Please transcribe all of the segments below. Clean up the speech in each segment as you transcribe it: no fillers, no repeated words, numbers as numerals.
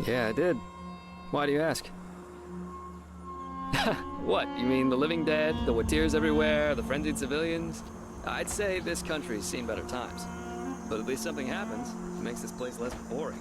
Yeah, I did. Why do you ask? What, you mean the living dead, the Watirs everywhere, the frenzied civilians? I'd say this country's seen better times. But at least something happens. It makes this place less boring.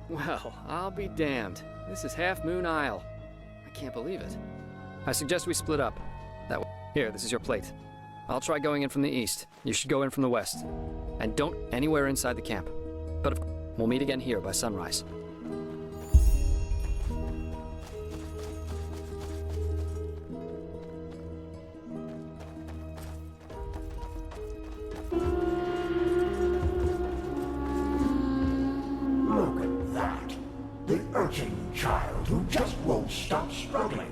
Well, I'll be damned. This is Half Moon Isle. I can't believe it. I suggest we split up. That way. Here, this is your plate. I'll try going in from the east. You should go in from the west. And don't anywhere inside the camp. But we'll meet again here by sunrise. Child who just won't stop struggling.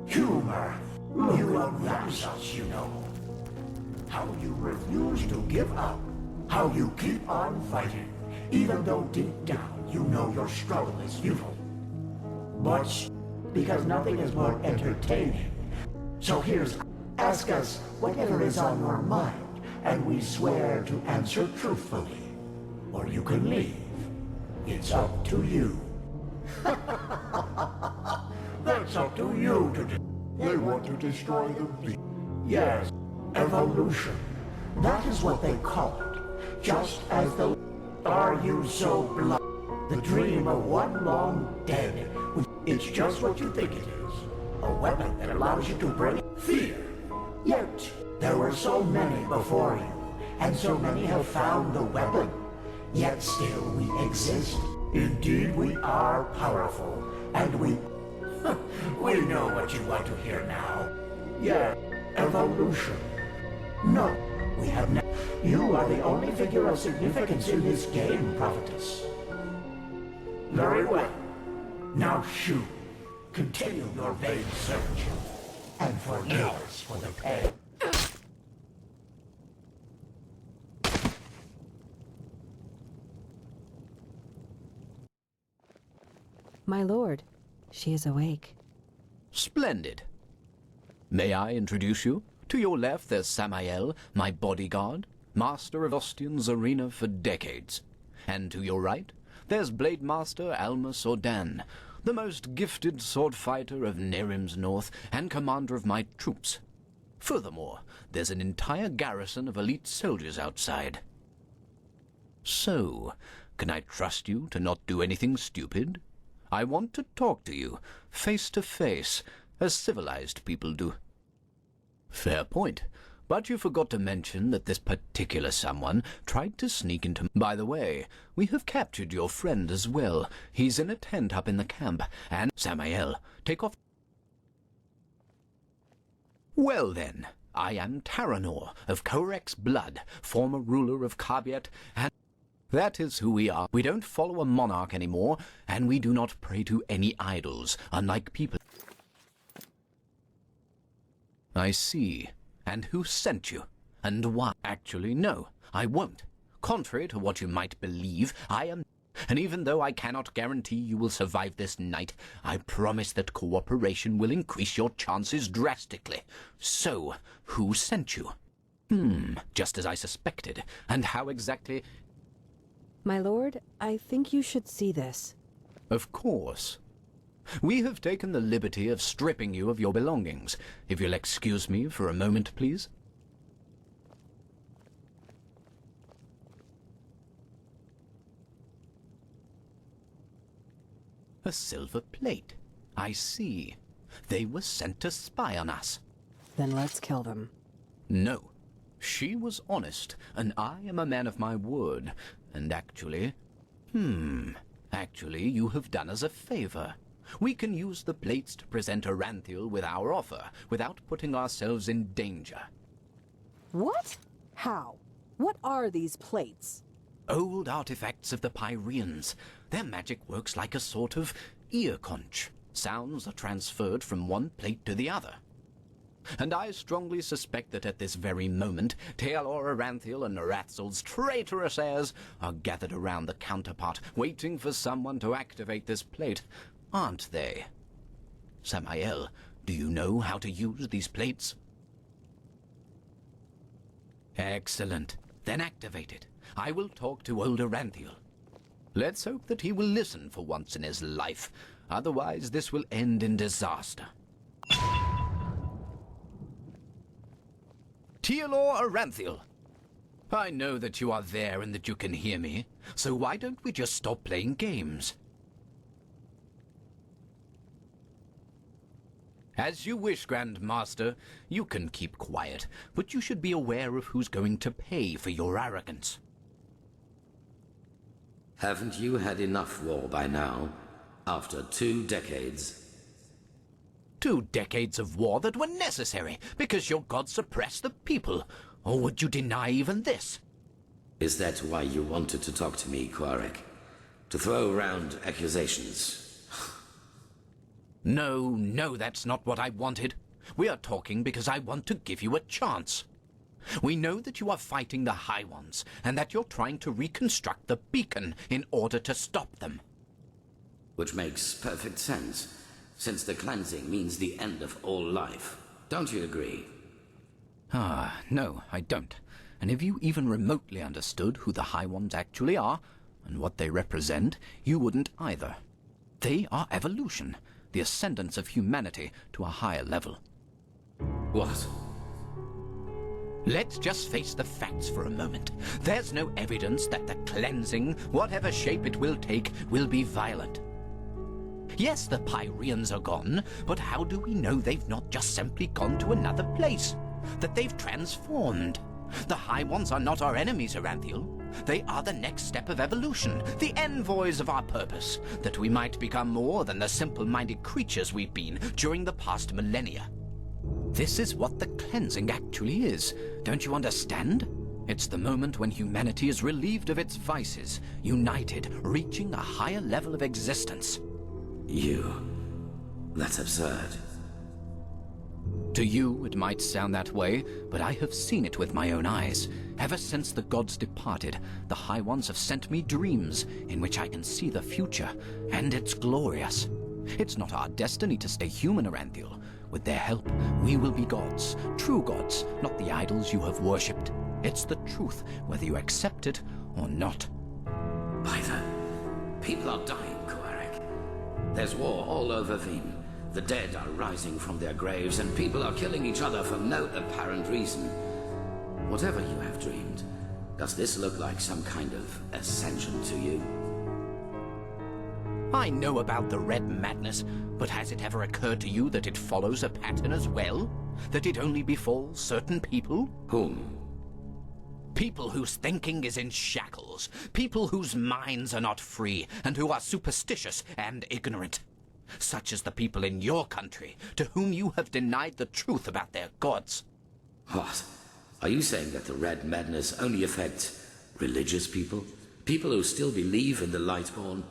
Humor. You amaze us, you know. How you refuse to give up. How you keep on fighting, even though deep down you know your struggle is futile. But because nothing is more entertaining. So here's, ask us whatever is on your mind, and we swear to answer truthfully. Or you can leave. It's up to you. That's up to you to do. They want to destroy the beast. Yes, evolution. That is what they call it. Just as the... Are you so blind? The dream of one long dead. It's just what you think it is. A weapon that allows you to bring fear. Yet, there were so many before you, and so many have found the weapon. Yet still we exist. Indeed we are powerful, and we know what you want to hear now. Yeah, evolution. No, we have not. You are the only figure of significance in this game, prophetess. Very well. Now shoot. Continue your vain search. And forgive us for the pain. My lord, she is awake. Splendid. May I introduce you? To your left, there's Samael, my bodyguard. master of Ostian's arena for decades. And to your right, there's Blade Master Almus Ordan, the most gifted sword fighter of Nerim's North and commander of my troops. Furthermore, there's an entire garrison of elite soldiers outside. So, can I trust you to not do anything stupid? I want to talk to you, face to face, as civilized people do. Fair point. But you forgot to mention that this particular someone tried to sneak into... By the way, we have captured your friend as well. He's in a tent up in the camp, and... Samael, take off... Well then, I am Taranor, of Korek's blood, former ruler of Kabiet, and... That is who we are. We don't follow a monarch anymore, and we do not pray to any idols, unlike people... I see. And who sent you? And why? Actually, no, I won't. Contrary to what you might believe, I am... And even though I cannot guarantee you will survive this night, I promise that cooperation will increase your chances drastically. So, who sent you? Just as I suspected. And how exactly... My lord, I think you should see this. Of course. We have taken the liberty of stripping you of your belongings. If you'll excuse me for a moment, please. A silver plate. I see. They were sent to spy on us. Then let's kill them. No. She was honest, and I am a man of my word. And actually... Actually, you have done us a favor. We can use the plates to present Aranthiel with our offer, without putting ourselves in danger. What? How? What are these plates? Old artifacts of the Pyreans. Their magic works like a sort of ear conch. Sounds are transferred from one plate to the other. And I strongly suspect that at this very moment, Taelor Aranthiel and Noratzel's traitorous heirs are gathered around the counterpart, waiting for someone to activate this plate. Aren't they? Samael, do you know how to use these plates? Excellent. Then activate it. I will talk to old Aranthiel. Let's hope that he will listen for once in his life. Otherwise, this will end in disaster. Taelor Aranthiel. I know that you are there and that you can hear me, so why don't we just stop playing games? As you wish, Grand Master. You can keep quiet, but you should be aware of who's going to pay for your arrogance. Haven't you had enough war by now? After 2 decades? 2 decades of war that were necessary because your god suppressed the people. Or would you deny even this? Is that why you wanted to talk to me, Quarek? To throw around accusations? No, that's not what I wanted. We are talking because I want to give you a chance. We know that you are fighting the High Ones, and that you're trying to reconstruct the beacon in order to stop them. Which makes perfect sense, since the cleansing means the end of all life. Don't you agree? No, I don't. And if you even remotely understood who the High Ones actually are, and what they represent, you wouldn't either. They are evolution, the ascendance of humanity to a higher level. What? Let's just face the facts for a moment. There's no evidence that the cleansing, whatever shape it will take, will be violent. Yes, the Pyreans are gone, but how do we know they've not just simply gone to another place? That they've transformed? The High Ones are not our enemies, Aranthiel. They are the next step of evolution, the envoys of our purpose, that we might become more than the simple-minded creatures we've been during the past millennia. This is what the cleansing actually is. Don't you understand? It's the moment when humanity is relieved of its vices, united, reaching a higher level of existence. That's absurd. To you, it might sound that way, but I have seen it with my own eyes. Ever since the gods departed, the High Ones have sent me dreams in which I can see the future, and it's glorious. It's not our destiny to stay human, Aranthiel. With their help, we will be gods, true gods, not the idols you have worshipped. It's the truth, whether you accept it or not. By the... people are dying, Koarek. There's war all over Veen. The dead are rising from their graves, and people are killing each other for no apparent reason. Whatever you have dreamed, does this look like some kind of ascension to you? I know about the Red Madness, but has it ever occurred to you that it follows a pattern as well? That it only befalls certain people? Whom? People whose thinking is in shackles. People whose minds are not free, and who are superstitious and ignorant. Such as the people in your country, to whom you have denied the truth about their gods. What? Are you saying that the Red Madness only affects religious people? People who still believe in the Lightborn?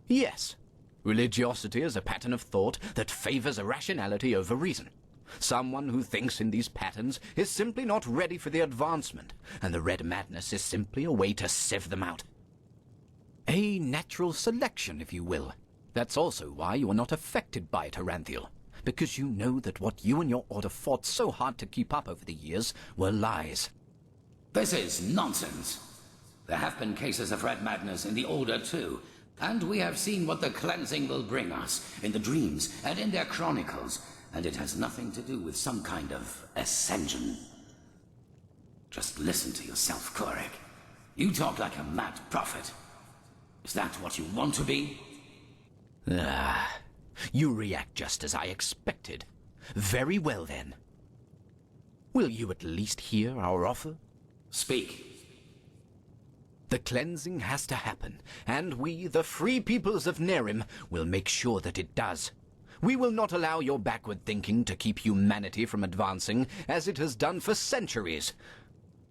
Yes. Religiosity is a pattern of thought that favors irrationality over reason. Someone who thinks in these patterns is simply not ready for the advancement, and the Red Madness is simply a way to sieve them out. A natural selection, if you will. That's also why you are not affected by it, Aranthiel, because you know that what you and your order fought so hard to keep up over the years were lies. This is nonsense. There have been cases of Red Madness in the Order too, and we have seen what the cleansing will bring us in the dreams and in their chronicles, and it has nothing to do with some kind of ascension. Just listen to yourself, Koarek. You talk like a mad prophet. Is that what you want to be? Ah, you react just as I expected. Very well, then. Will you at least hear our offer? Speak. The cleansing has to happen, and we, the free peoples of Nerim, will make sure that it does. We will not allow your backward thinking to keep humanity from advancing, as it has done for centuries.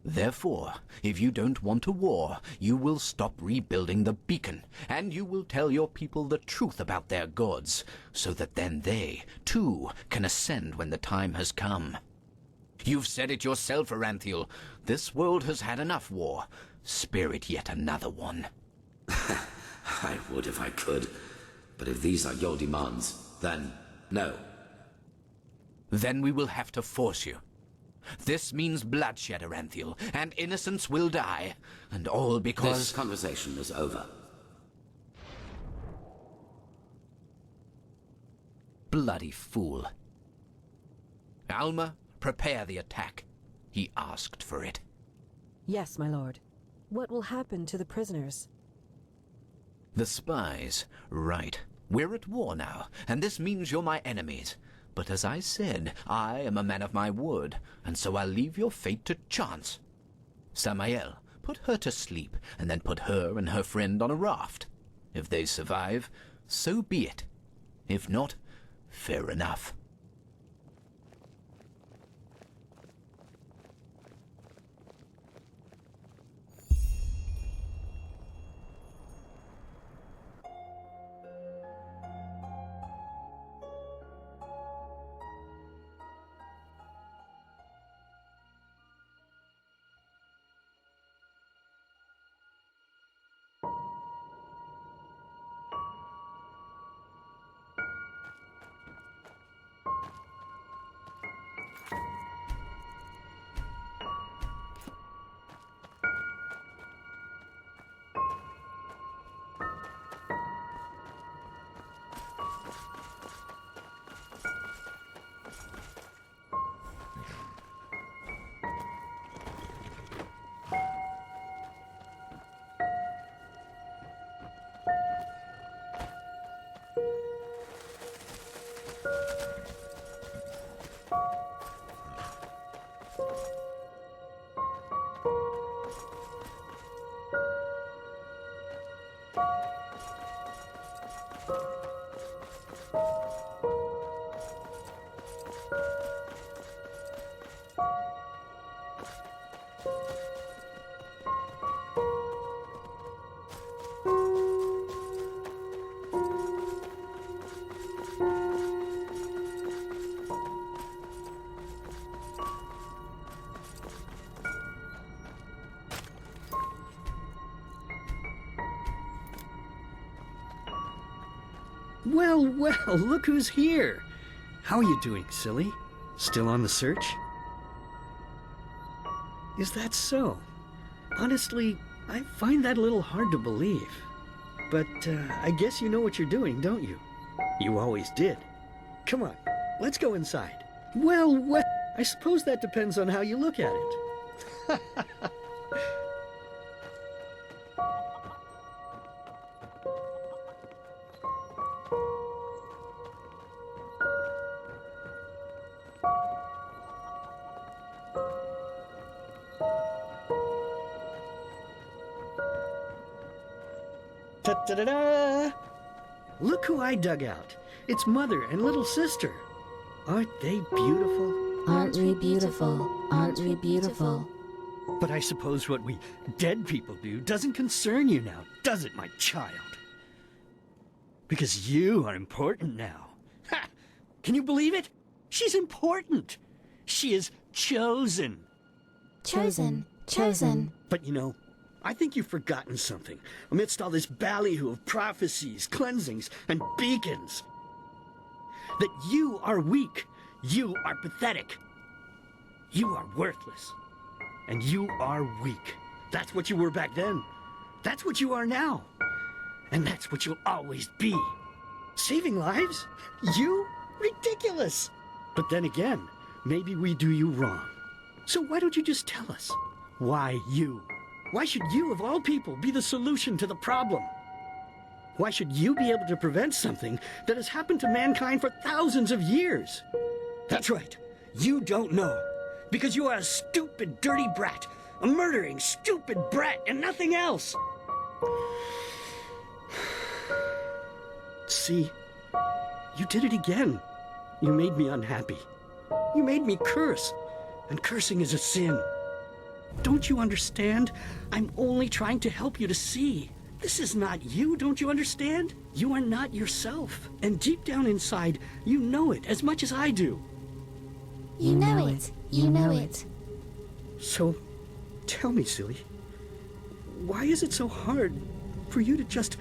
Therefore, if you don't want a war, you will stop rebuilding the beacon, and you will tell your people the truth about their gods, so that then they, too, can ascend when the time has come. You've said it yourself, Aranthiel. This world has had enough war. Spare it yet another one. I would if I could, but if these are your demands, then no. Then we will have to force you. This means bloodshed, Aranthiel, and innocents will die, and all because... This conversation is over. Bloody fool. Alma, prepare the attack. He asked for it. Yes, my lord. What will happen to the prisoners? The spies. Right. We're at war now, and this means you're my enemies. But as I said, I am a man of my word, and so I'll leave your fate to chance. Samael, put her to sleep, and then put her and her friend on a raft. If they survive, so be it. If not, fair enough. Well, well, look who's here. How are you doing, silly? Still on the search? Is that so? Honestly, I find that a little hard to believe. But I guess you know what you're doing, don't you? You always did. Come on, let's go inside. Well, I suppose that depends on how you look at it. Ta-da-da-da! Look who I dug out. It's Mother and little sister. Aren't they beautiful? Aren't we beautiful? Aren't we beautiful? But I suppose what we dead people do doesn't concern you now, does it, my child? Because you are important now. Ha! Can you believe it? She's important. She is chosen. Chosen. Chosen. But you know, I think you've forgotten something amidst all this ballyhoo of prophecies, cleansings, and beacons. That you are weak. You are pathetic. You are worthless. And you are weak. That's what you were back then. That's what you are now. And that's what you'll always be. Saving lives? You? Ridiculous! But then again, maybe we do you wrong. So why don't you just tell us? Why you? Why should you, of all people, be the solution to the problem? Why should you be able to prevent something that has happened to mankind for thousands of years? That's right. You don't know. Because you are a stupid, dirty brat. A murdering, stupid brat and nothing else. See, you did it again. You made me unhappy. You made me curse. And cursing is a sin. Don't you understand? I'm only trying to help you to see. This is not you, don't you understand? You are not yourself. And deep down inside, you know it as much as I do. You know it. You know it. So, tell me, silly, why is it so hard for you to just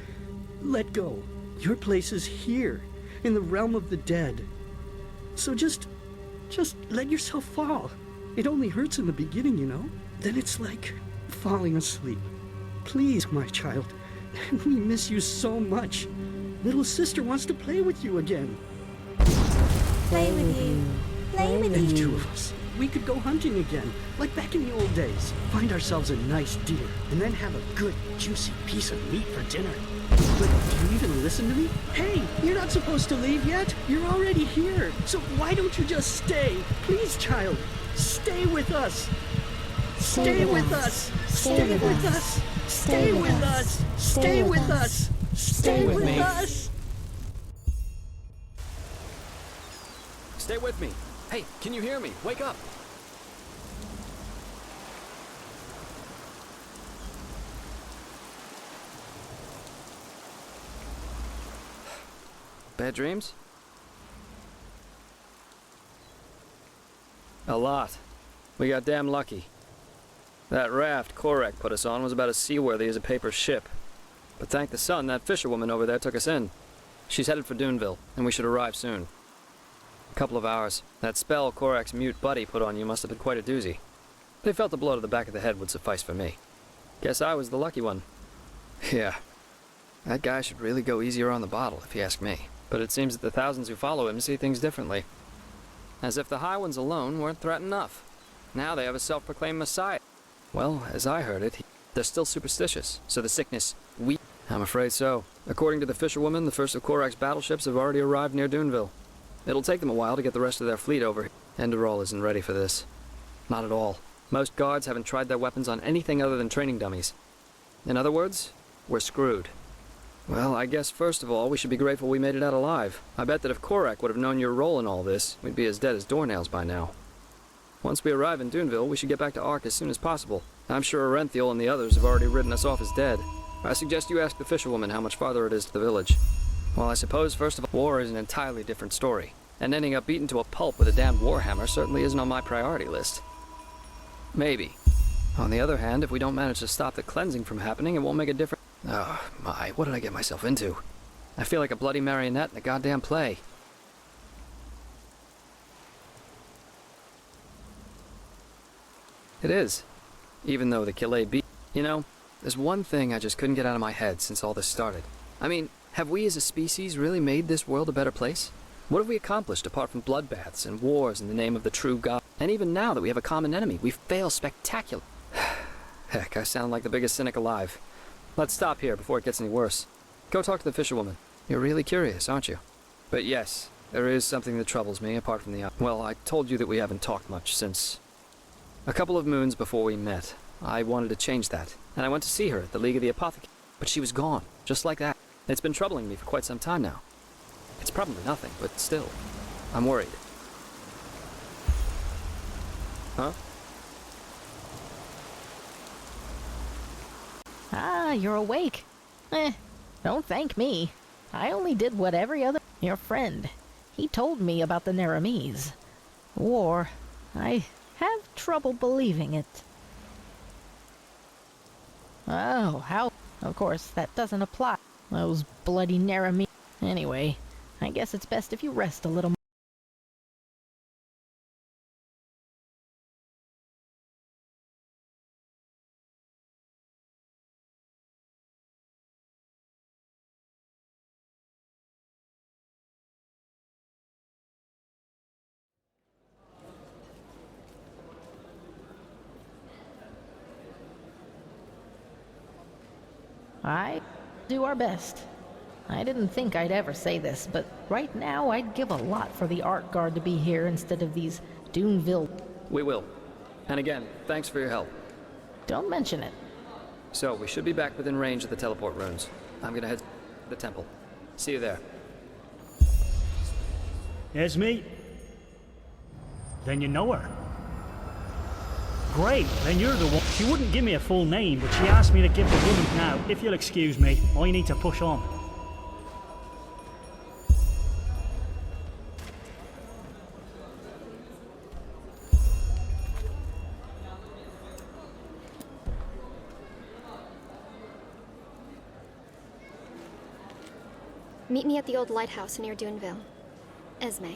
let go? Your place is here, in the realm of the dead. So just let yourself fall. It only hurts in the beginning, you know? Then it's like falling asleep. Please, my child, we miss you so much. Little sister wants to play with you again. Play with you. Play with And the you. two of us, we could go hunting again, like back in the old days. Find ourselves a nice deer, and then have a good, juicy piece of meat for dinner. But do you even listen to me? Hey, you're not supposed to leave yet. You're already here. So why don't you just stay? Please, child, stay with us. Stay with us. Stay with us. Stay with us. Stay with us. Stay with us. Stay with me. Hey, can you hear me? Wake up. Bad dreams? A lot. We got damn lucky. That raft Korek put us on was about as seaworthy as a paper ship. But thank the sun, that fisherwoman over there took us in. She's headed for Duneville, and we should arrive soon. A couple of hours. That spell Korek's mute buddy put on you must have been quite a doozy. They felt a blow to the back of the head would suffice for me. Guess I was the lucky one. Yeah. That guy should really go easier on the bottle, if you ask me. But it seems that the thousands who follow him see things differently. As if the high ones alone weren't threat enough. Now they have a self-proclaimed messiah. Well, as I heard it, they're still superstitious, so the sickness I'm afraid so. According to the fisherwoman, the first of Korak's battleships have already arrived near Duneville. It'll take them a while to get the rest of their fleet over. Enderal isn't ready for this. Not at all. Most guards haven't tried their weapons on anything other than training dummies. In other words, we're screwed. Well, I guess first of all, we should be grateful we made it out alive. I bet that if Korak would have known your role in all this, we'd be as dead as doornails by now. Once we arrive in Duneville, we should get back to Ark as soon as possible. I'm sure Arenthiel and the others have already written us off as dead. I suggest you ask the fisherwoman how much farther it is to the village. Well, I suppose, first of all, war is an entirely different story. And ending up beaten to a pulp with a damned warhammer certainly isn't on my priority list. Maybe. On the other hand, if we don't manage to stop the cleansing from happening, it won't make a difference. Oh, my, what did I get myself into? I feel like a bloody marionette in a goddamn play. It is. even though the Calais beat. You know, there's one thing I just couldn't get out of my head since all this started. I mean, have we as a species really made this world a better place? What have we accomplished apart from bloodbaths and wars in the name of the true God? And even now that we have a common enemy, we fail spectacularly. Heck, I sound like the biggest cynic alive. Let's stop here before it gets any worse. Go talk to the fisherwoman. You're really curious, aren't you? But yes, there is something that troubles me apart from the... Well, I told you that we haven't talked much since... a couple of moons before we met. I wanted to change that, and I went to see her at the League of the Apothecary. But she was gone, just like that. It's been troubling me for quite some time now. It's probably nothing, but still, I'm worried. Huh? Ah, you're awake. Don't thank me. I only did what every other... Your friend. He told me about the Naramis. War. I have trouble believing it. Oh, how... Of course, that doesn't apply. Those bloody Naramis. Anyway, I guess it's best if you rest a little more. I do our best. I didn't think I'd ever say this, but right now I'd give a lot for the art guard to be here instead of these Duneville... We will. And again, thanks for your help. Don't mention it. So, we should be back within range of the teleport runes. I'm gonna head to the temple. See you there. Esme? Then you know her. Great, then you're the one. She wouldn't give me a full name, but she asked me to give the woman... Now, if you'll excuse me, I need to push on. Meet me at the old lighthouse near Duneville. Esme.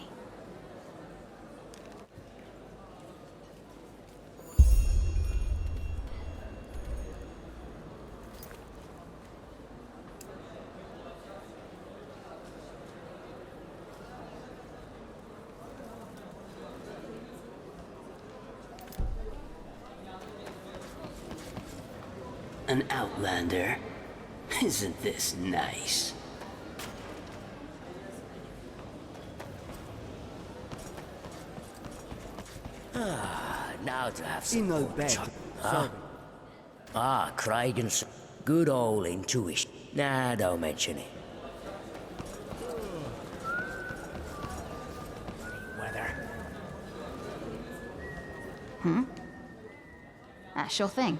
An outlander? Isn't this nice? Now to have some no bed. Huh? Ah, Craig and good old intuition. Nah, don't mention it. Weather. Sure thing.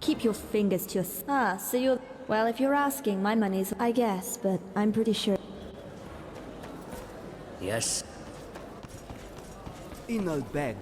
Keep your fingers to your... Ah, so you're... Well, if you're asking, my money's... I guess, but I'm pretty sure... Yes. In a bed.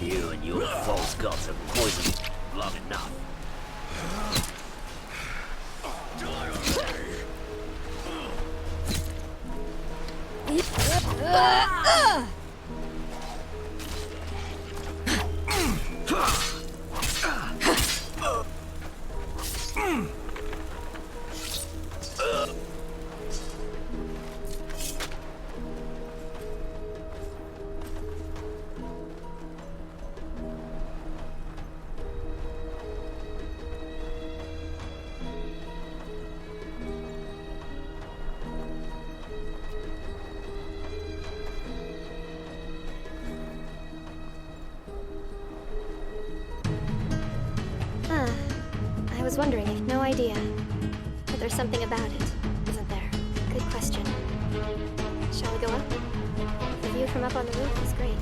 You and your false gods have poisoned long enough. I was wondering, no idea. But there's something about it, isn't there? Good question. Shall we go up? The view from up on the roof is great.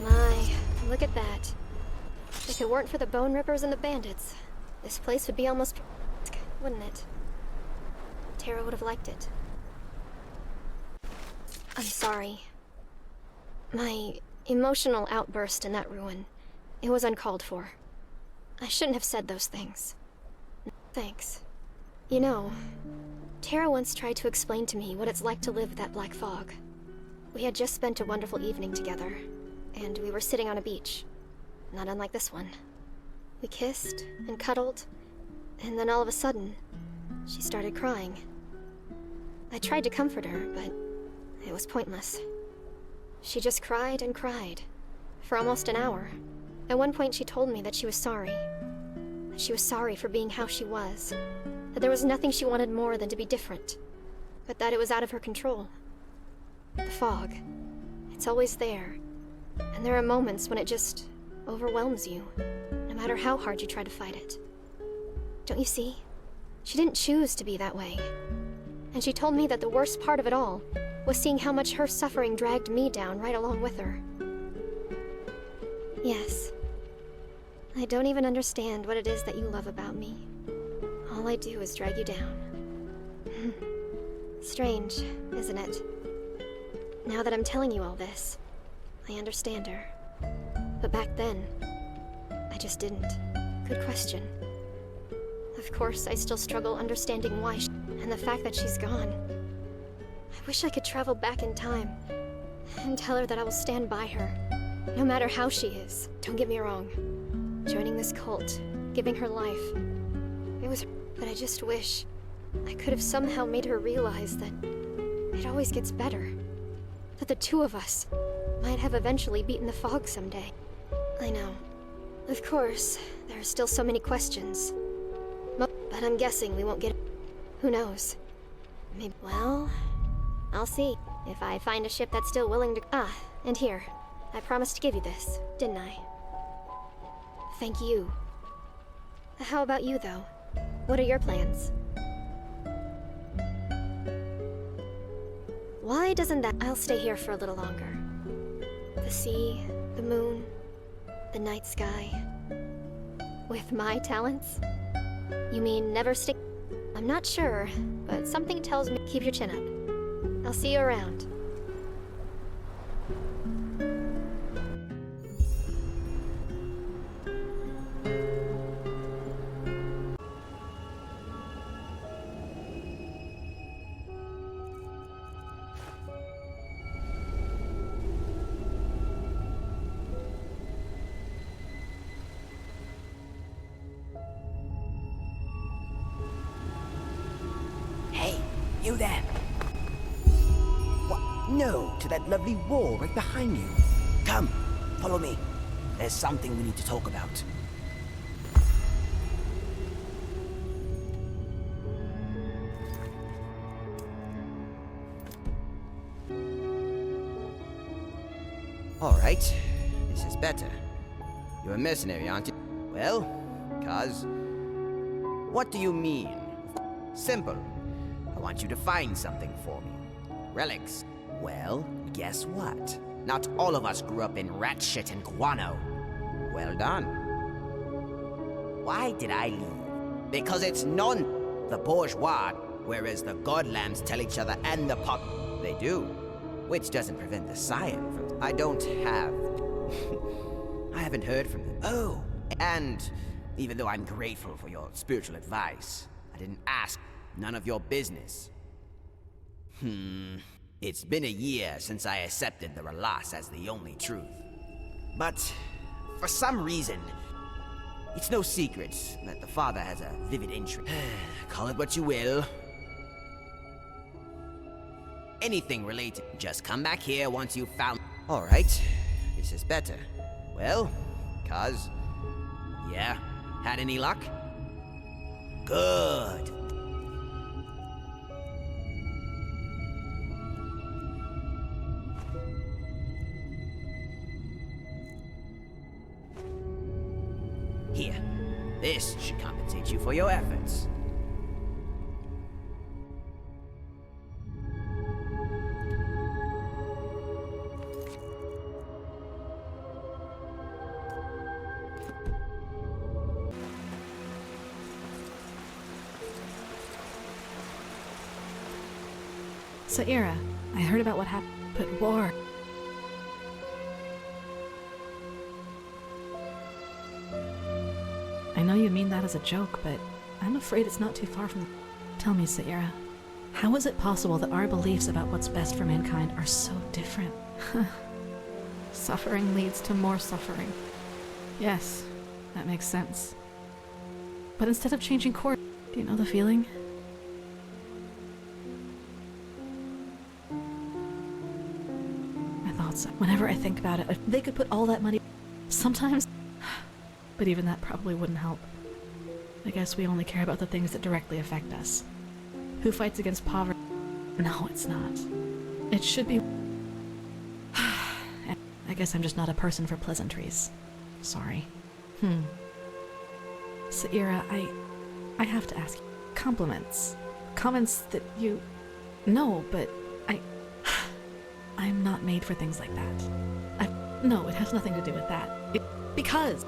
My, look at that. If it weren't for the Bone Rippers and the bandits, this place would be almost... wouldn't it? Tara would have liked it. I'm sorry. My emotional outburst in that ruin. It was uncalled for. I shouldn't have said those things. Thanks. You know, Tara once tried to explain to me what it's like to live with that black fog. We had just spent a wonderful evening together, and we were sitting on a beach. Not unlike this one. We kissed and cuddled, and then all of a sudden, she started crying. I tried to comfort her, but it was pointless. She just cried and cried, for almost an hour. At one point she told me that she was sorry. That she was sorry for being how she was. That there was nothing she wanted more than to be different. But that it was out of her control. The fog. It's always there. And there are moments when it just overwhelms you, no matter how hard you try to fight it. Don't you see? She didn't choose to be that way. And she told me that the worst part of it all was seeing how much her suffering dragged me down right along with her. Yes. I don't even understand what it is that you love about me. All I do is drag you down. Strange, isn't it? Now that I'm telling you all this, I understand her. But back then, I just didn't. Good question. Of course, I still struggle understanding why and the fact that she's gone. I wish I could travel back in time and tell her that I will stand by her, no matter how she is. Don't get me wrong. Joining this cult, giving her life, it was... But I just wish I could have somehow made her realize that it always gets better. That the two of us might have eventually beaten the fog someday. I know. Of course, there are still so many questions. But I'm guessing we won't get... Who knows? Maybe... Well, I'll see. If I find a ship that's still willing to... Ah, and here. I promised to give you this, didn't I? Thank you. How about you, though? What are your plans? Why doesn't that... I'll stay here for a little longer. The sea, the moon, the night sky. With my talents? You mean never stick... I'm not sure, but something tells me keep your chin up. I'll see you around. You there? What? No, to that lovely wall right behind you. Come, follow me. There's something we need to talk about. All right, this is better. You're a mercenary, aren't you? Well, cuz... What do you mean? Simple. I want you to find something for me. Relics. Well, guess what? Not all of us grew up in rat shit and guano. Well done. Why did I leave? Because it's the bourgeois, whereas the godlands tell each other and the pop... They do. Which doesn't prevent the scion from... I don't have... I haven't heard from them. Oh. And even though I'm grateful for your spiritual advice, I didn't ask. None of your business. It's been a year since I accepted the Relas as the only truth. But, for some reason, it's no secret that the father has a vivid interest. Call it what you will. Anything related. Just come back here once you've found... Alright, this is better. Well, cuz... Yeah, had any luck? Good. Here, this should compensate you for your efforts. So, Ira, I heard about what happened, but war... know you mean that as a joke, but I'm afraid it's not too far from... Tell me, Saira, how is it possible that our beliefs about what's best for mankind are so different? Suffering leads to more suffering. Yes, that makes sense. But instead of changing course, do you know the feeling? I thought so. Whenever I think about it, if they could put all that money... Sometimes... But even that probably wouldn't help. I guess we only care about the things that directly affect us. Who fights against poverty? No, it's not. It should be... I guess I'm just not a person for pleasantries. Sorry. Saira, I have to ask you. Compliments. Comments that you... No, but I'm not made for things like that. No, it has nothing to do with that. Because...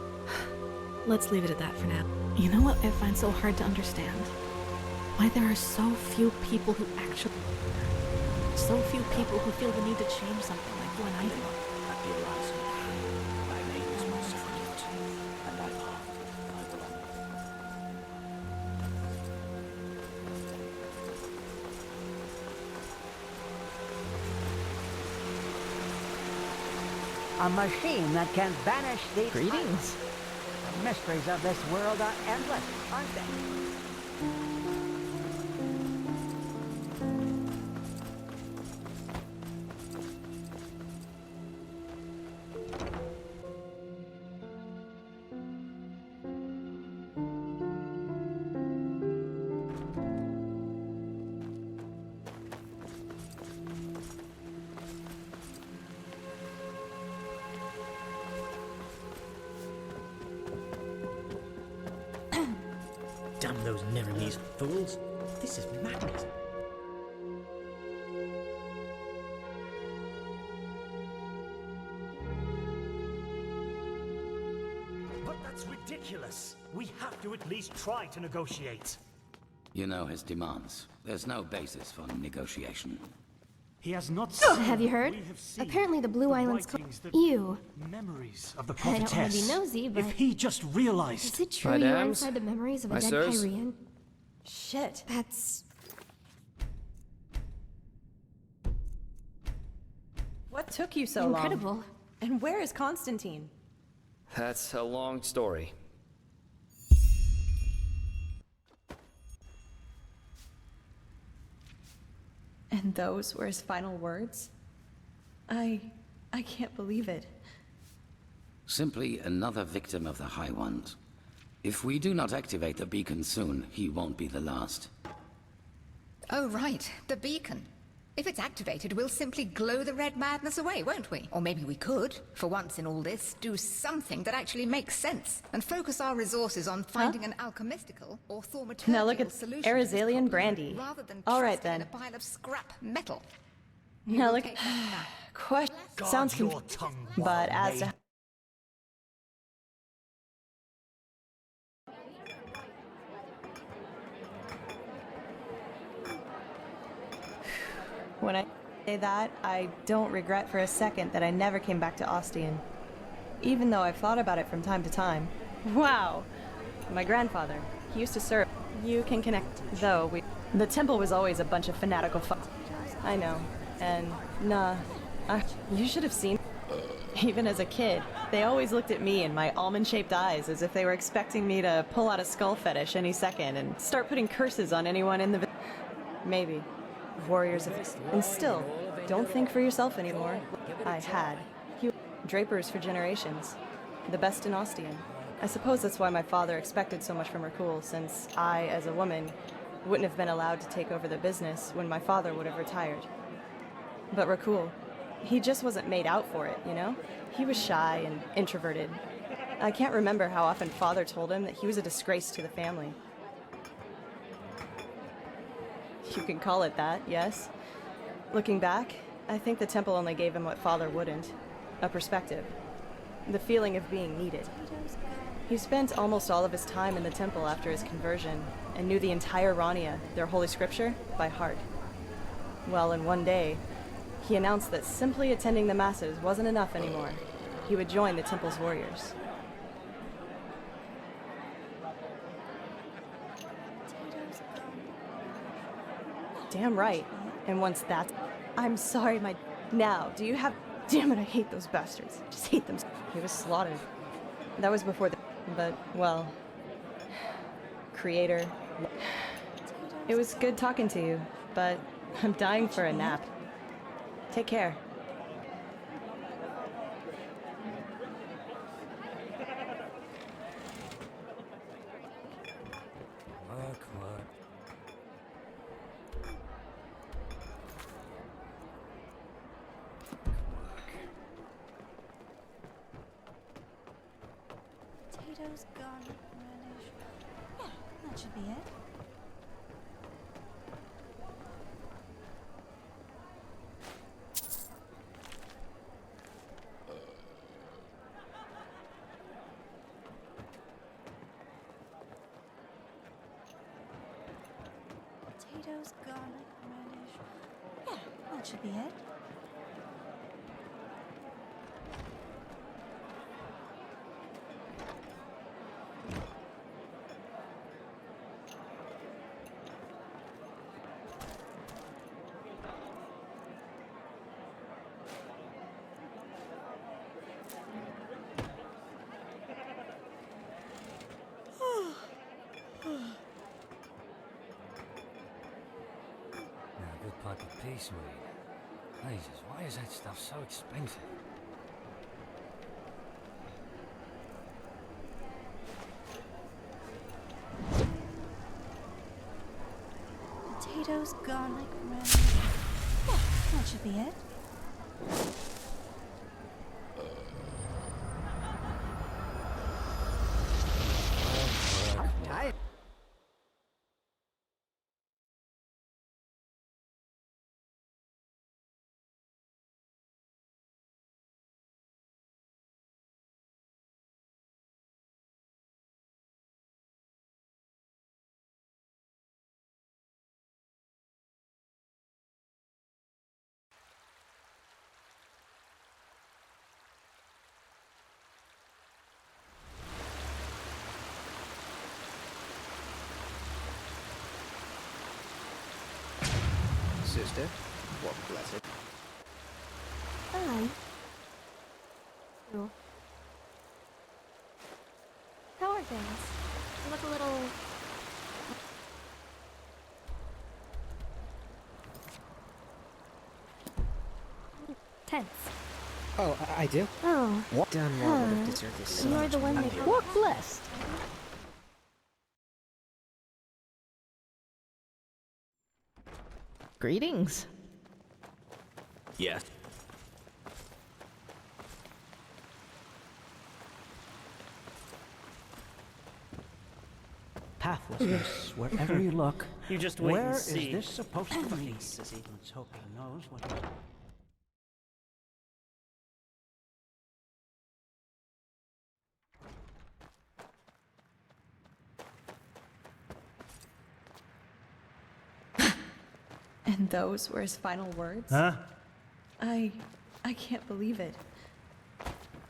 Let's leave it at that for now. You know what I find so hard to understand? Why there are so few people who actually... So few people who feel the need to change something like you and I do. Thy name is my servant, and thy path I will A machine that can banish these... Greetings. The mysteries of this world are endless, aren't they? Damn those Neremese fools. This is madness. But that's ridiculous. We have to at least try to negotiate. You know his demands. There's no basis for negotiation. He has not Have you heard? Apparently the Blue Islands call you. Memories of the I don't want to prophetess. be nosy, but... If he just realized... Is it true you're inside the memories of a dead sirs? Kyrian? Shit. That's... What took you so incredible. long? And where is Constantine? That's a long story. And those were his final words? I can't believe it. Simply another victim of the High Ones. If we do not activate the beacon soon, he won't be the last. Oh, right. The beacon. If it's activated, we'll simply glow the red madness away, won't we? Or maybe we could, for once in all this, do something that actually makes sense and focus our resources on finding an alchemistical or thaumaturgical Now look at solution to this Arizalian problem, brandy. rather than All right trusting in then. a pile of scrap metal. Now look at... Question... Guard Sounds your tongue, but wild as to... maid. When I say that, I don't regret for a second that I never came back to Ostian. Even though I've thought about it from time to time. Wow! My grandfather, he used to serve. You can connect, though the temple was always a bunch of fanatical I know. And, nah. You should have seen. Even as a kid, they always looked at me and my almond-shaped eyes as if they were expecting me to pull out a skull fetish any second and start putting curses on anyone in the... Maybe. Warriors of... And still, don't think for yourself anymore. I had. Drapers for generations. The best in Ostian. I suppose that's why my father expected so much from Rakul, since I, as a woman, wouldn't have been allowed to take over the business when my father would have retired. But Rakul, he just wasn't made out for it, you know? He was shy and introverted. I can't remember how often father told him that he was a disgrace to the family. You can call it that, yes. Looking back, I think the temple only gave him what father wouldn't. A perspective. The feeling of being needed. He spent almost all of his time in the temple after his conversion, and knew the entire Rania, their holy scripture, by heart. Well, in one day, he announced that simply attending the masses wasn't enough anymore. He would join the temple's warriors. damn right. And once that's... I'm sorry, my... Now, do you have... Damn it, I hate those bastards. I just hate them. He was slaughtered. That was before the... But, well... Creator... It was good talking to you, but I'm dying for a nap. Take care. Potatoes, garlic, relish. Yeah, that should be it. Potatoes, garlic, relish. Yeah, that should be it. Now, a good pipe of peace weed. Jesus, why is that stuff so expensive? Potatoes, garlic, relish. Yeah, that should be it. Sister, what blessed. Hi. You. How are things? You look a little... tense. Oh, I do? Oh. What? Done well would have deserved this so You're much the one more. that... Walk blessed. Greetings. Yes. Pathlessness, wherever you look. You just wait Where and is see. this supposed to be? Let's hope he knows what... And those were his final words? Huh? I can't believe it.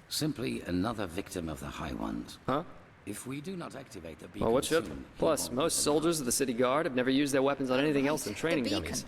Simply another victim of the High Ones. Huh? If we do not activate the beacon Well, what should? soon, he Plus, won't most be soldiers of the city guard have never used their weapons on anything else than training the beacon. dummies.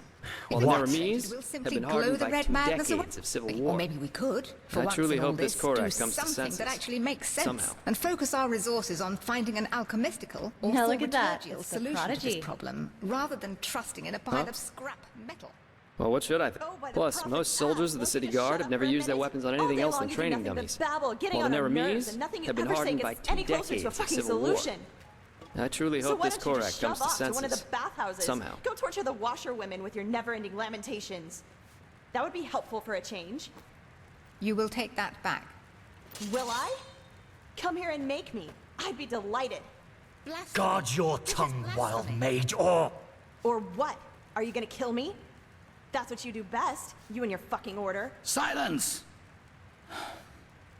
While the What? Neremese We'll have simply been glow hardened the by red 2 madness away. decades of civil Or war. maybe we could, for I once truly in all hope this this, Korak do comes to something senses. that actually makes sense Somehow. and focus our resources on finding an alchemistical or Now look at that. thaumaturgical It's the solution to prodigy. this problem, rather than trusting in a pile Huh? of scrap metal. Well, what should I think? Plus, most soldiers of the city guard have never used their weapons on anything else than training dummies. Babble, getting While the on our nerves, Neremese and nothing you have been ever say hardened by gets 2 any closer to a decades of fucking civil solution. war. I truly So hope why this don't you just Korak comes shove to off to one of the senses. bathhouses? Somehow. Go torture the washerwomen with your never-ending lamentations. That would be helpful for a change. You will take that back. Will I? Come here and make me. I'd be delighted. Guard your tongue, wild mage, or... Or what? Are you gonna kill me? That's what you do best, you and your fucking order. Silence!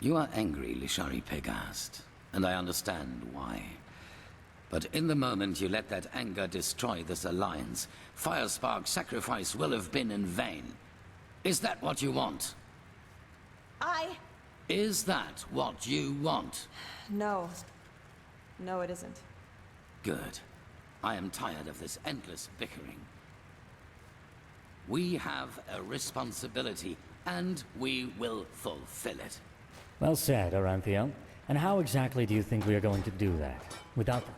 You are angry, Lishari Pegast, and I understand why. But in the moment you let that anger destroy this alliance, Firespark's sacrifice will have been in vain. Is that what you want? Is that what you want? No. No, it isn't. Good. I am tired of this endless bickering. We have a responsibility, and we will fulfill it. Well said, Oranthio. And how exactly do you think we are going to do that? Without the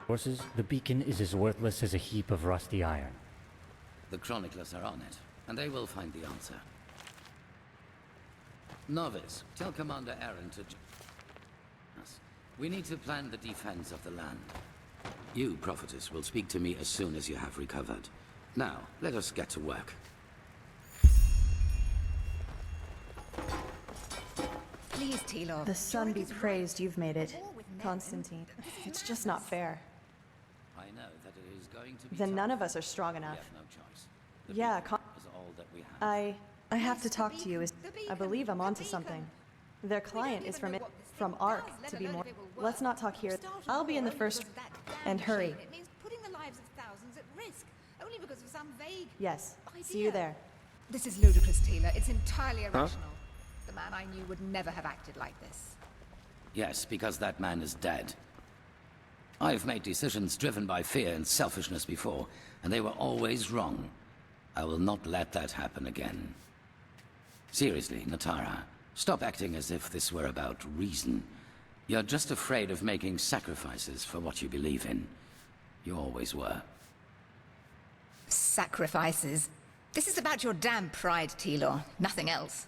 forces, the beacon is as worthless as a heap of rusty iron. The chroniclers are on it, and they will find the answer. Novice, tell Commander Aaron to join us. We need to plan the defense of the land. You, Prophetess, will speak to me as soon as you have recovered. Now, let us get to work. Please, Telor. The sun be praised you've made it, Constantine. It's just not fair. I know that it is going to be Then tough. none of us are strong We enough. have no choice. The Yeah, beacon is all that we have. I have to talk to you. I believe I'm onto something. Their client is from Ark, to be more. Let's not talk here. I'll be in the first. And hurry. It means putting the lives of thousands at risk, only because of some vague Yes. idea. See you there. This is ludicrous, Taylor. It's entirely irrational. The man I knew would never have acted like this. Yes, because that man is dead. I've made decisions driven by fear and selfishness before, and they were always wrong. I will not let that happen again. Seriously, Natara, stop acting as if this were about reason. You're just afraid of making sacrifices for what you believe in. You always were. Sacrifices? This is about your damn pride, Telor. Nothing else.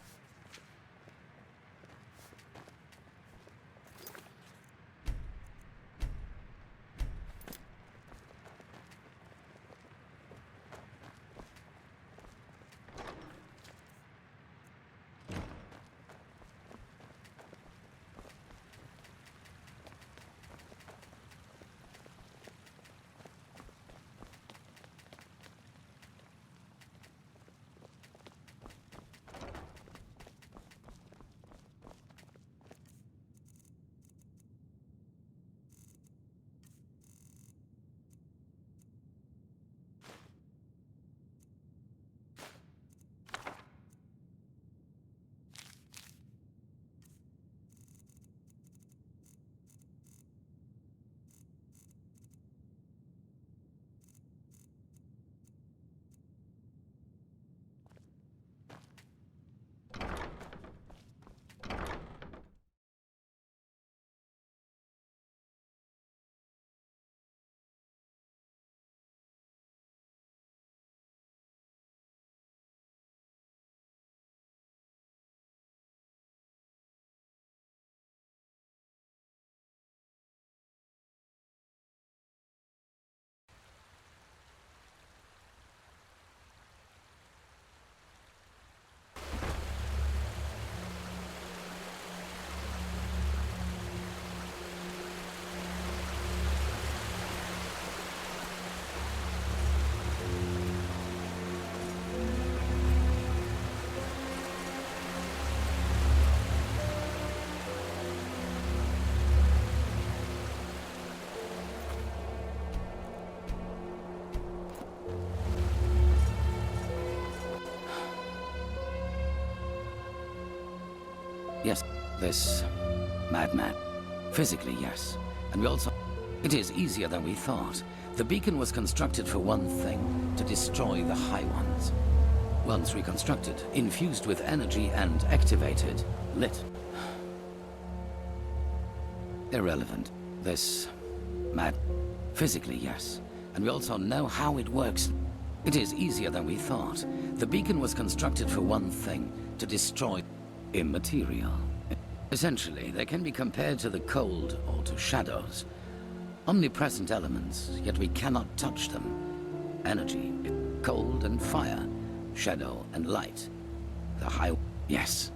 Yes, this madman. Physically, yes. And we also... It is easier than we thought. The beacon was constructed for one thing, to destroy the High Ones. Once reconstructed, infused with energy and activated, lit. Irrelevant. This... mad... Physically, yes. And we also know how it works. It is easier than we thought. The beacon was constructed for one thing, to destroy... immaterial. Essentially, they can be compared to the cold or to shadows. Omnipresent elements, yet we cannot touch them. Energy, cold and fire, shadow and light. The high... Yes.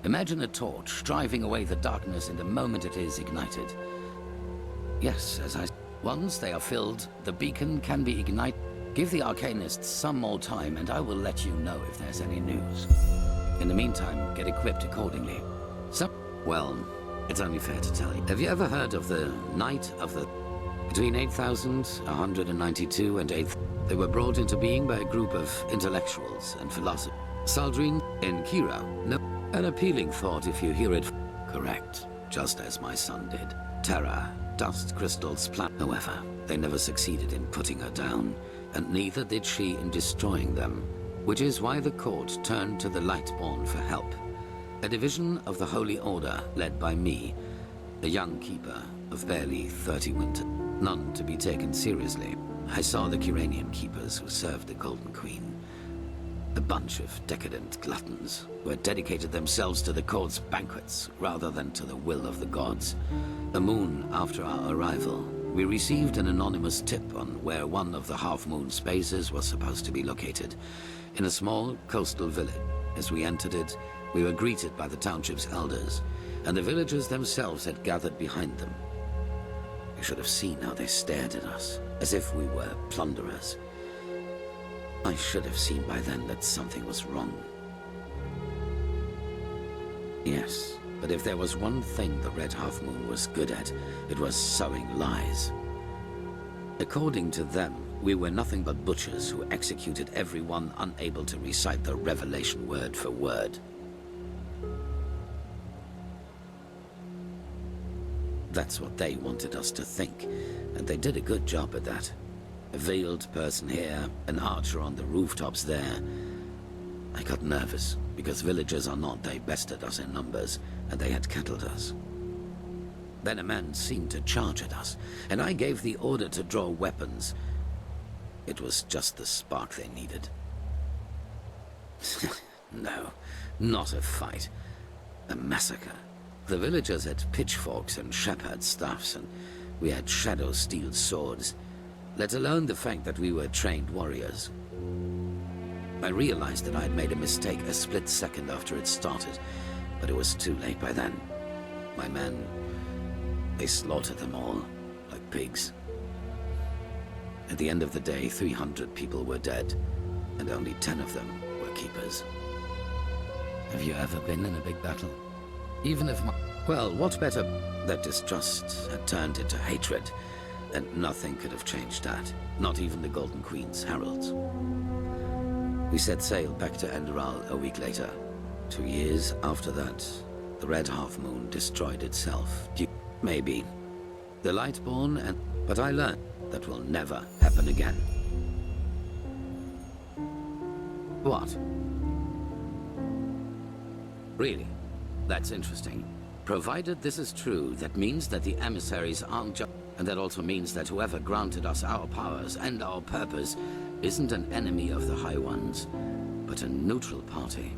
Imagine a torch driving away the darkness in the moment it is ignited. Yes, as I... Once they are filled, the beacon can be ignited. Give the Arcanists some more time and I will let you know if there's any news. In the meantime, get equipped accordingly. Well, it's only fair to tell you. Have you ever heard of the Night of the... Between 8,192 and 8... They were brought into being by a group of intellectuals and philosophers. Saldrine in Kira. No, an appealing thought if you hear it correct, just as my son did. Terra, dust crystals, however, they never succeeded in putting her down. and neither did she in destroying them, which is why the court turned to the Lightborn for help. A division of the Holy Order led by me, a young keeper of barely 30 winters. None to be taken seriously. I saw the Curanian keepers who served the Golden Queen. A bunch of decadent gluttons who had dedicated themselves to the court's banquets rather than to the will of the gods. A moon after our arrival, we received an anonymous tip on where one of the half-moon spaces was supposed to be located, in a small coastal village. As we entered it, we were greeted by the township's elders, and the villagers themselves had gathered behind them. You should have seen how they stared at us, as if we were plunderers. I should have seen by then that something was wrong. Yes, but if there was one thing the Red Half Moon was good at, it was sowing lies. According to them, we were nothing but butchers who executed everyone unable to recite the Revelation word for word. That's what they wanted us to think, and they did a good job at that. A veiled person here, an archer on the rooftops there. I got nervous, because villagers are not, they bested us in numbers, and they had kettled us. Then a man seemed to charge at us, and I gave the order to draw weapons. It was just the spark they needed. No, not a fight. A massacre. The villagers had pitchforks and shepherd staffs, and we had shadow steel swords, let alone the fact that we were trained warriors. I realized that I had made a mistake a split second after it started, but it was too late by then. My men, they slaughtered them all, like pigs. At the end of the day, 300 people were dead, and only 10 of them were keepers. Have you ever been in a big battle? Even if well, what better? That distrust had turned into hatred, and nothing could have changed that. Not even the Golden Queen's heralds. We set sail back to Enderal a week later. 2 years after that, the Red Half Moon destroyed itself. Maybe. The Lightborn and... But I learned that will never happen again. What? Really? That's interesting. Provided this is true, that means that the emissaries aren't just... And that also means that whoever granted us our powers and our purpose isn't an enemy of the High Ones, but a neutral party.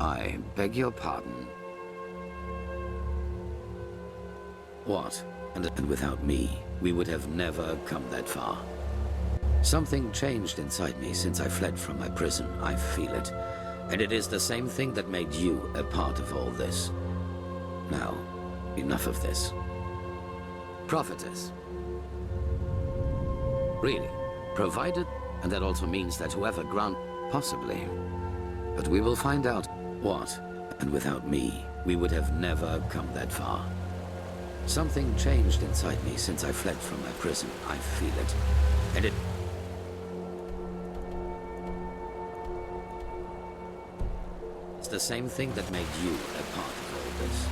I beg your pardon. What? And without me, we would have never come that far. Something changed inside me since I fled from my prison. I feel it. And it is the same thing that made you a part of all this. Now, enough of this. Prophetess. Really? Provided? And that also means that whoever grant... Possibly. But we will find out what. And without me, we would have never come that far. Something changed inside me since I fled from my prison. I feel it. And it... It's the same thing that made you a part of all this.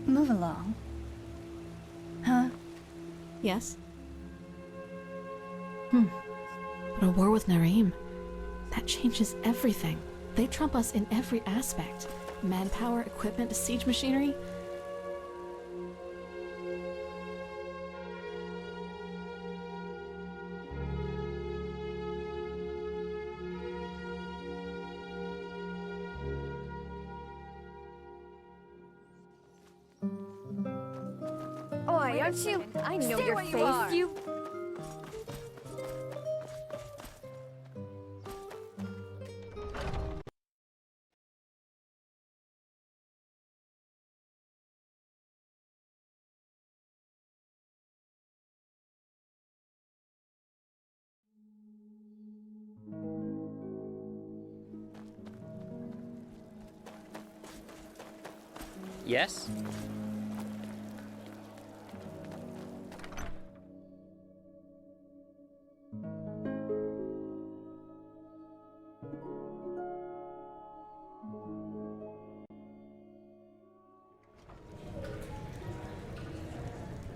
Move along. Huh? Yes? But a war with Narim, that changes everything. They trump us in every aspect. Manpower, equipment, siege machinery. Oi, aren't you? I know Stay your where face. you are. Yes?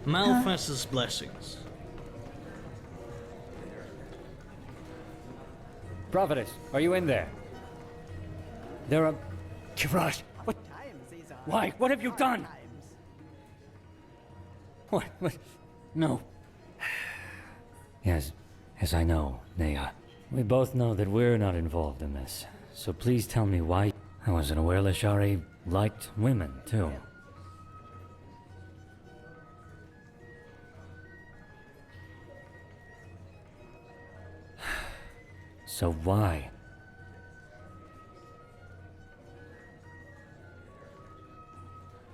Malphas's blessings. Prophetess, are you in there? There are... Kirash, what? Why? What have you done? What? No. Yes, I know, Nea. We both know that we're not involved in this. So please tell me why. I wasn't aware Lashari liked women, too. So why?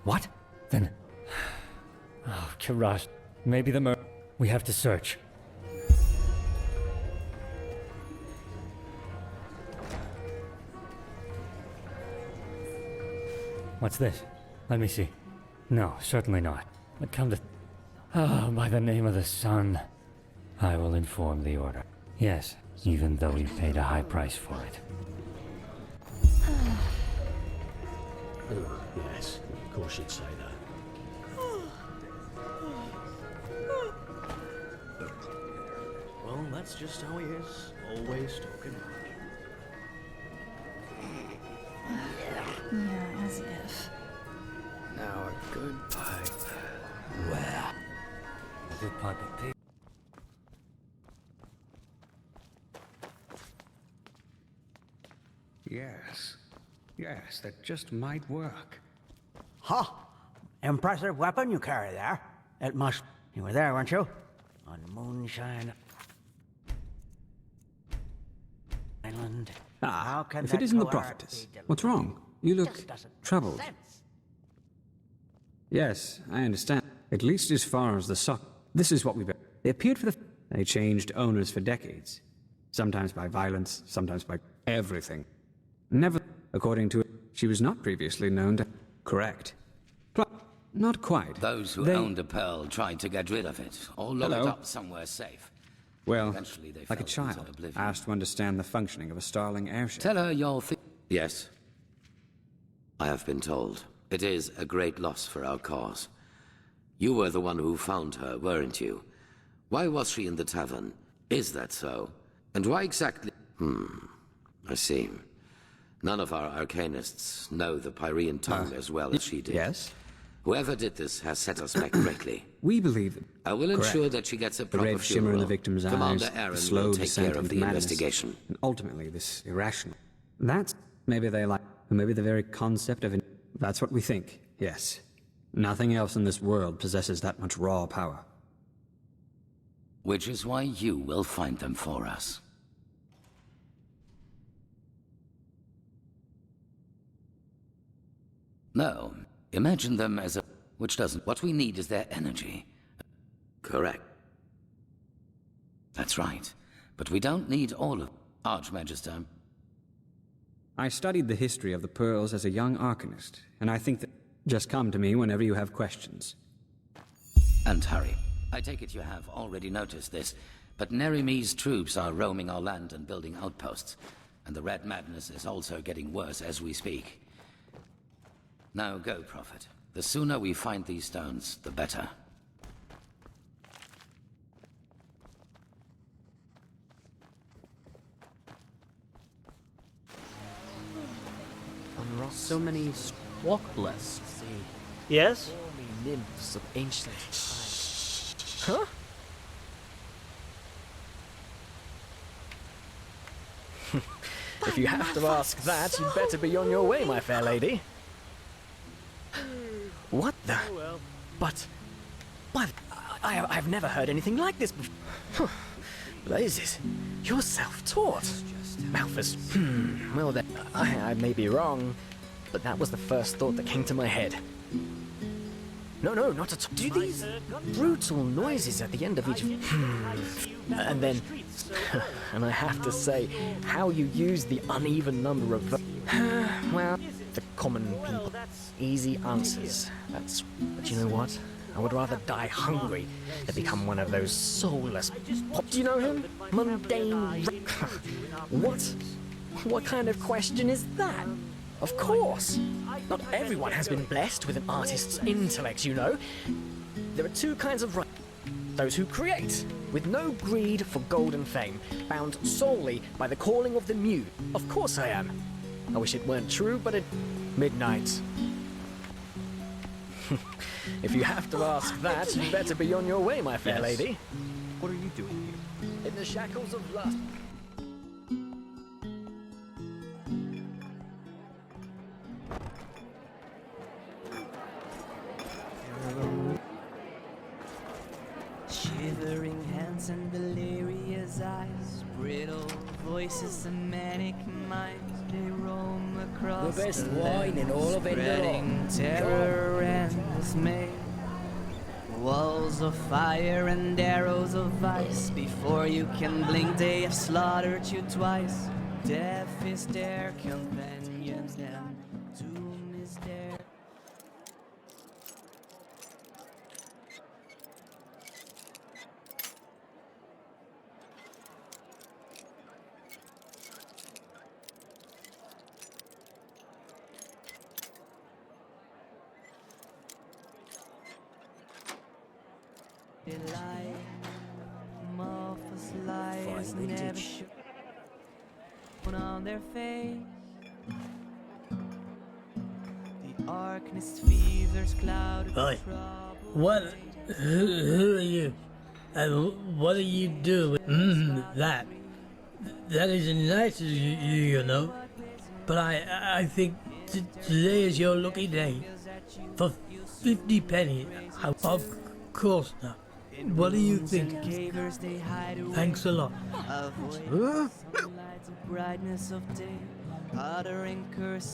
What? Then... Oh, Kirash. Maybe the we have to search. What's this? Let me see. No, certainly not. But come to... Oh, by the name of the sun. I will inform the Order. Yes, even though we paid a high price for it. Oh, yes. Of course you'd say that. Well, that's just how he is. Always talking. Yeah, as if. Now a good pipe. Well. A good pipe of tea. Yes, that just might work. Ha! Impressive weapon you carry there. It must... You were there, weren't you? On Moonshine Island. How can If it that isn't the cohort prophetess, be what's wrong? You look Just doesn't troubled. make sense. Yes, I understand. At least as far as the sock. This is what we... They appeared for the... They changed owners for decades. Sometimes by violence, sometimes by everything. According to it, she was not previously known to... Correct. Not quite. Those who owned the pearl tried to get rid of it, or lock it up somewhere safe. Well, Eventually they like a fell into child, oblivion. asked to understand the functioning of a Starling airship. Tell her your Yes. I have been told. It is a great loss for our cause. You were the one who found her, weren't you? Why was she in the tavern? Is that so? And why exactly... I see. None of our arcanists know the Pyrean tongue as well as she did. Yes? Whoever did this has set us back greatly. We believe... I will Correct. ensure that she gets a The proper red shimmer in funeral. the victim's Commander eyes, Aaron the slow will take descent care of into the madness, investigation. and ultimately this irrational. That's... Maybe they like... Maybe the very concept of... That's what we think, yes. Nothing else in this world possesses that much raw power. Which is why you will find them for us. No, imagine them as a... Which doesn't... What we need is their energy. Correct. That's right. But we don't need all of... Archmagister. I studied the history of the pearls as a young arcanist, and I think that... Just come to me whenever you have questions. And hurry. I take it you have already noticed this, but Nerimy's troops are roaming our land and building outposts, and the Red Madness is also getting worse as we speak. Now go, Prophet. The sooner we find these stones, the better. So many walk blessed. Yes? Nymphs of ancient times. Huh? If you have to ask that, you'd better be on your way, my fair lady. What the? But I've never heard anything like this before. Blazes, you're self-taught. Malphas. Well then, I may be wrong, but that was the first thought that came to my head. No, not at all. Do these brutal noises at the end of each... and then... and I have to say, how you use the uneven number of... well, the common people. Easy answers. That's... But you know what? I would rather die hungry than become one of those soulless... Do you know him? Mundane... What? What kind of question is that? Of course! Not everyone has been blessed with an artist's intellect, you know. There are two kinds of writers. Those who create, with no greed for gold and fame, bound solely by the calling of the muse. Of course I am. I wish it weren't true, but it... Midnight. If you have to ask that, you better be on your way, my fair lady. What are you doing here? In the shackles of lust. Shivering hands and delirious eyes, brittle voices and manic minds, they roam across The best land, wine in all of spreading Enderal. terror and dismay. Walls of fire and arrows of ice, before you can blink they have slaughtered you twice. Death is their companion and doom is their... They lie, moths lies Fine never vintage. show on their face. The Arcanist fever's cloud. Oi, what? Who are you? And what do you do? That. That isn't nice of you, you know. But I think today is your lucky day. For 50 pennies, of course not. What do you think? Thanks a lot. Brightness of day, uttering curses.